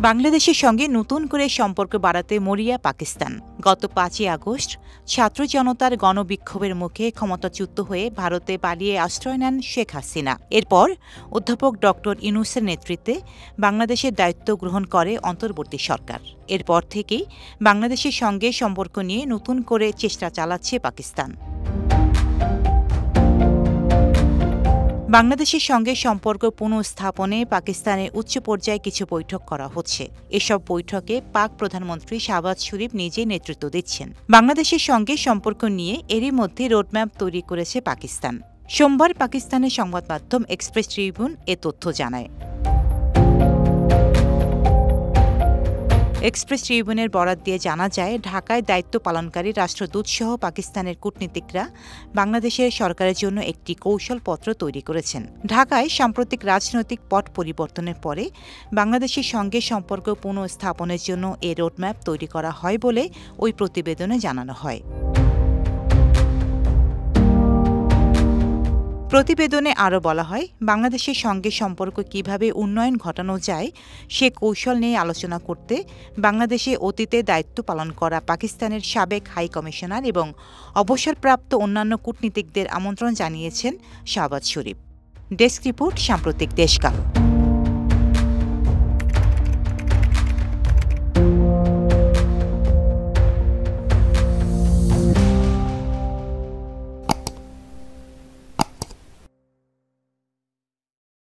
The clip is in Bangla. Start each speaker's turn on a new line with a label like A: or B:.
A: বাংলাদেশের সঙ্গে নতুন করে সম্পর্ক বাড়াতে মরিয়া পাকিস্তান। গত ৫ই আগস্ট ছাত্র জনতার গণবিক্ষোভের মুখে ক্ষমতাচ্যুত হয়ে ভারতে পালিয়ে আশ্রয় নেন শেখ হাসিনা। এরপর অধ্যাপক ড ইউনূসের নেতৃত্বে বাংলাদেশের দায়িত্ব গ্রহণ করে অন্তর্বর্তী সরকার। এরপর থেকেই বাংলাদেশের সঙ্গে সম্পর্ক নিয়ে নতুন করে চেষ্টা চালাচ্ছে পাকিস্তান। বাংলাদেশের সঙ্গে সম্পর্ক পুনঃস্থাপনে পাকিস্তানের উচ্চ পর্যায়ে কিছু বৈঠক করা হচ্ছে। এসব বৈঠকে পাক প্রধানমন্ত্রী শাহবাজ শরীফ নিজেই নেতৃত্ব দিচ্ছেন। বাংলাদেশের সঙ্গে সম্পর্ক নিয়ে এরই মধ্যে রোডম্যাপ তৈরি করেছে পাকিস্তান। সোমবার পাকিস্তানের সংবাদ মাধ্যম এক্সপ্রেস ট্রিবিউন এ তথ্য জানায়। এক্সপ্রেস ট্রিবিউনের বরাত দিয়ে জানা যায়, ঢাকায় দায়িত্ব পালনকারী রাষ্ট্রদূতসহ পাকিস্তানের কূটনীতিকরা বাংলাদেশের সরকারের জন্য একটি কৌশলপত্র তৈরি করেছেন। ঢাকায় সাম্প্রতিক রাজনৈতিক পট পরিবর্তনের পরে বাংলাদেশের সঙ্গে সম্পর্ক পুনঃস্থাপনের জন্য এ রোডম্যাপ তৈরি করা হয় বলে ওই প্রতিবেদনে জানানো হয়। প্রতিবেদনে আরও বলা হয়, বাংলাদেশের সঙ্গে সম্পর্ক কিভাবে উন্নয়ন ঘটানো যায় সে কৌশল নিয়ে আলোচনা করতে বাংলাদেশে অতীতে দায়িত্ব পালন করা পাকিস্তানের সাবেক হাই কমিশনার এবং অবসরপ্রাপ্ত অন্যান্য কূটনীতিকদের আমন্ত্রণ জানিয়েছেন শাহবাজ শরীফ। ডেস্ক রিপোর্ট, সাম্প্রতিক দেশকাল।